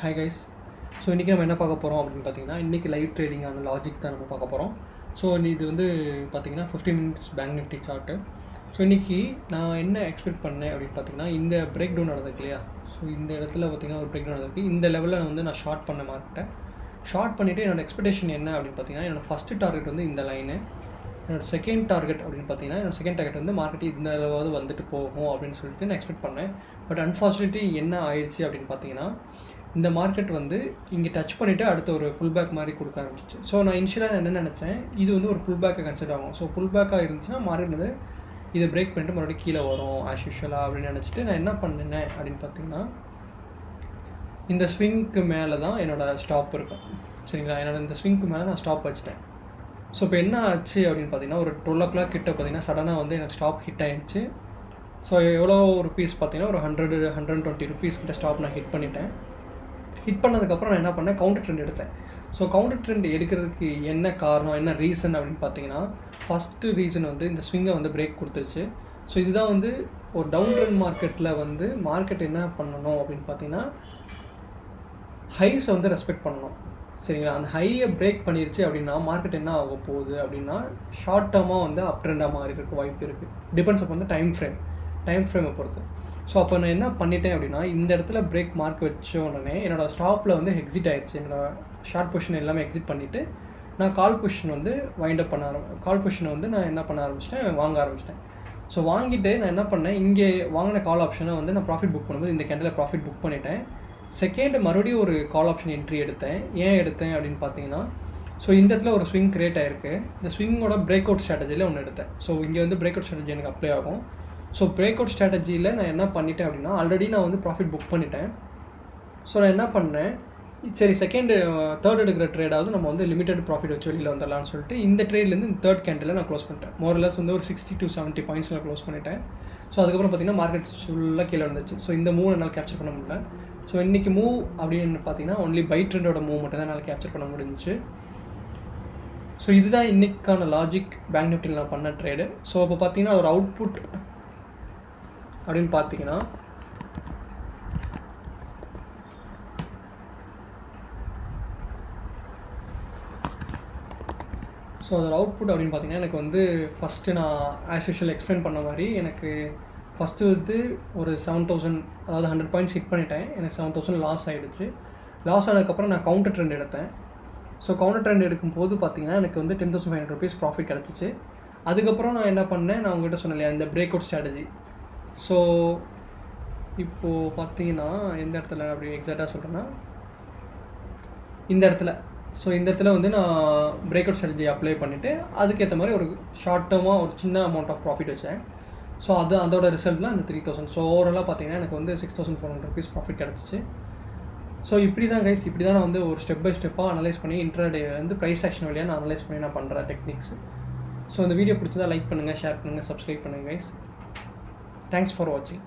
Hi guys. So இன்றைக்கி நம்ம என்ன பார்க்க போகிறோம் அப்படின்னு பார்த்தீங்கன்னா, இன்றைக்கி லைவ் ட்ரேடிங்கான லாஜிக் தான் நம்ம பார்க்க போகிறோம். ஸோ இது வந்து பார்த்தீங்கன்னா 15 minutes bank Nifty chart. So இன்றைக்கி நான் என்ன எக்ஸ்பெக்ட் பண்ணேன் அப்படின்னு பார்த்தீங்கன்னா, இந்த பிரேக் டவுன் நடந்திருக்கு இல்லையா? ஸோ இந்த இடத்துல பார்த்தீங்கன்னா ஒரு பிரேக் டவுன் நடந்திருக்கு. இந்த லெவலில் வந்து நான் ஷார்ட் பண்ண மாட்டேன். ஷார்ட் பண்ணிவிட்டு என்னோடய எக்ஸ்பெக்டேஷன் என்ன அப்படின்னு பார்த்தீங்கன்னா, என்னோடய ஃபஸ்ட்டு டார்கெட் வந்து இந்த லைனு. என்னோடய செகண்ட் டார்கெட் அப்படின்னு பார்த்தீங்கன்னா, என்னோடய செகண்ட் டார்கெட் வந்து மார்க்கெட் இந்த அளவாவது வந்துட்டு போகும் அப்படின்னு சொல்லிட்டு நான் எக்ஸ்பெக்ட் பண்ணேன். பட் அன்ஃபார்ச்சுனேட்லி என்ன ஆயிடுச்சு அப்படின்னு பார்த்தீங்கன்னா, இந்த மார்க்கெட் வந்து இங்கே டச் பண்ணிவிட்டு அடுத்த ஒரு புல் பேக் மாதிரி கொடுக்க ஆரம்பிச்சிச்சு. ஸோ நான் இனிஷியலாக என்ன நினச்சேன், இது வந்து ஒரு புல் பேக்கை கன்சிடர் ஆகும். ஸோ புல் பேக்காக இருந்துச்சுன்னா மார்க்கெட் வந்து இதை பிரேக் பண்ணிட்டு மறுபடியும் கீழே வரும் ஆஸ் யூஷுவலாக அப்படின்னு நினச்சிட்டு நான் என்ன பண்ணினேன் அப்படின்னு பார்த்தீங்கன்னா, இந்த ஸ்விங்க்கு மேலே தான் என்னோடய ஸ்டாப் இருக்கும். சரிங்களா? இந்த ஸ்விங்க்கு மேலே நான் ஸ்டாப் வச்சுட்டேன். ஸோ இப்போ என்ன ஆச்சு அப்படின்னு பார்த்தீங்கன்னா, ஒரு 12 o'clock கிட்ட பார்த்தீங்கன்னா சடனாக வந்து எனக்கு ஸ்டாப் ஹிட் ஆகிடுச்சு. ஸோ எவ்வளோ ருபீஸ் பார்த்தீங்கன்னா ஒரு 120 rupees கிட்ட ஸ்டாப் நான் ஹிட் பண்ணிட்டேன். ஹிட் பண்ணதுக்கப்புறம் நான் என்ன பண்ணேன், கவுண்டர் ட்ரெண்ட் எடுத்தேன். ஸோ கவுண்டர் ட்ரெண்ட் எடுக்கிறதுக்கு என்ன காரணம், என்ன ரீசன் அப்படின்னு பார்த்தீங்கன்னா, ஃபஸ்ட்டு ரீசன் வந்து இந்த ஸ்விங்கை வந்து பிரேக் கொடுத்துருச்சு. ஸோ இதுதான் வந்து ஒரு டவுன் ட்ரெண்ட் மார்க்கெட்டில் வந்து மார்க்கெட் என்ன பண்ணணும் அப்படின்னு பார்த்தீங்கன்னா, ஹைஸை வந்து ரெஸ்பெக்ட் பண்ணணும். சரிங்களா? அந்த ஹையை பிரேக் பண்ணிருச்சு அப்படின்னா மார்க்கெட் என்ன ஆக போகுது அப்படின்னா, ஷார்ட் டேர்மாக வந்து அப் ட்ரெண்டாக மாறி இருக்க வாய்ப்பு இருக்குது. டிபெண்ட்ஸ் அப்போ வந்து டைம் ஃப்ரேமை பொறுத்து. ஸோ அப்போ நான் என்ன பண்ணிட்டேன் அப்படின்னா, இந்த இடத்துல பிரேக் மார்க் வச்ச உடனே என்னோடய ஸ்டாப்பில் வந்து எக்ஸிட் ஆகிடுச்சு. என்னோடய ஷார்ட் பொசிஷன் எல்லாமே எக்ஸிட் பண்ணிவிட்டு நான் கால் பொசிஷன் வந்து வைண்ட் அப் கால் பொசிஷனை வந்து நான் என்ன பண்ண ஆரம்பிச்சிட்டேன், வாங்க ஆரம்பிச்சிட்டேன். ஸோ வாங்கிட்டு நான் என்ன பண்ணேன், இங்கே வாங்கின கால் ஆப்ஷனை வந்து நான் ப்ராஃபிட் புக் பண்ணும்போது இந்த கேண்டில் ப்ராஃபிட் புக் பண்ணிட்டேன். செகண்ட் மறுபடியும் ஒரு கால் ஆப்ஷன் என்ட்ரி எடுத்தேன். ஏன் எடுத்தேன் அப்படின்னு பார்த்தீங்கன்னா, ஸோ இந்த இடத்துல ஒரு ஸ்விங் கிரியேட் ஆகிருக்கு. இந்த ஸ்விங்கோட பிரேக் அவுட் ஸ்ட்ராட்டஜியில் ஒன்று எடுத்தேன். ஸோ இங்கே வந்து பிரேக் அவுட் ஸ்ட்ராட்டஜி எனக்கு அப்ளை ஆகும். ஸோ பிரேக் அவுட் ஸ்ட்ராட்டஜியில் நான் என்ன பண்ணிட்டேன் அப்படின்னா, ஆல்ரெடி நான் வந்து ப்ராஃபிட் புக் பண்ணிட்டேன். ஸோ நான் என்ன பண்ணேன், சரி தேர்ட் எடுக்கிற ட்ரேடாவது நம்ம வந்து லிமிடெட் ப்ராஃபிட் வச்சு வெளியில் வந்துடலாம்னு சொல்லிட்டு இந்த ட்ரேட்லேருந்து இந்த தேர்ட் கேண்டில் நான் க்ளோஸ் பண்ணிட்டேன். மோரலஸ் வந்து ஒரு 60 to 70 points நான் க்ளோஸ் பண்ணிட்டேன். ஸோ அதுக்கப்புறம் பார்த்தீங்கன்னா மார்க்கெட் ஃபுல்லாக கீழே வந்துச்சு. ஸோ இந்த மூவ் என்னால் கேப்சர் பண்ண முடியல. ஸோ இன்றைக்கி மூவ் அப்படின்னு பார்த்தீங்கன்னா ஒன்லி பை ட்ரெண்டோட மூவ் மட்டும் தான் என்னால் கேப்சர் பண்ண முடிஞ்சிச்சு. ஸோ இதுதான் இன்றைக்கான லாஜிக் பேங்க் நிஃப்டியில் நான் பண்ண ட்ரேடு. ஸோ இப்போ பார்த்தீங்கன்னா ஒரு அவுட்புட் அப்படின்னு பார்த்தீங்கன்னா, ஸோ அதோட அவுட்புட் அப்படின்னு பார்த்தீங்கன்னா, எனக்கு வந்து ஃபஸ்ட்டு நான் ஆஸ் யூஷுவல் எக்ஸ்பிளைன் பண்ண மாதிரி எனக்கு ஃபஸ்ட்டு வந்து ஒரு 7,000 அதாவது 100 points ஹிட் பண்ணிட்டேன். எனக்கு 7,000 லாஸ் ஆகிடுச்சு. லாஸ் ஆனதுக்கப்புறம் நான் கவுண்டர் ட்ரெண்ட் எடுத்தேன். ஸோ கவுண்டர் ட்ரெண்ட் எடுக்கும்போது பார்த்தீங்கன்னா எனக்கு வந்து 10,500 rupees ப்ராஃபிட் கிடச்சிச்சு. அதுக்கப்புறம் நான் என்ன பண்ணேன், நான் உங்கள்கிட்ட சொன்னேன் இல்லையா இந்த பிரேக் அவுட் ஸ்ட்ராட்டஜி. ஸோ இப்போது பார்த்தீங்கன்னா எந்த இடத்துல அப்படி எக்ஸாக்டாக சொல்கிறேன்னா, இந்த இடத்துல வந்து நான் பிரேக் அவுட் ஸ்ட்ராட்டஜி அப்ளை பண்ணிவிட்டு அதுக்கேற்ற மாதிரி ஒரு ஷார்ட் டேர்மாக ஒரு சின்ன அமௌண்ட் ஆஃப் ப்ராஃபிட் வச்சேன். ஸோ அதோட ரிசல்ட்லாம் இந்த 3,000. ஸோ ஓவராலாக பார்த்தீங்கன்னா எனக்கு வந்து 6,400 rupees ப்ராஃபிட் கிடச்சிச்சு. ஸோ இப்படி தான் கைஸ், இப்படி தான் நான் வந்து ஒரு ஸ்டெப் பை ஸ்டெப்பாக அனலைஸ் பண்ணி இன்ட்ராடே வந்து ப்ரைஸ் ஆக்ஷன் வழியாக நான் அனலைஸ் பண்ணி நான் பண்ணுற டெக்னிக்ஸ். ஸோ இந்த வீடியோ பிடிச்சதா லைக் பண்ணுங்கள், ஷேர் பண்ணுங்கள், சப்ஸ்கிரைப் பண்ணுங்கள் கைஸ். தேங்க்ஸ் ஃபார் வாட்சிங்.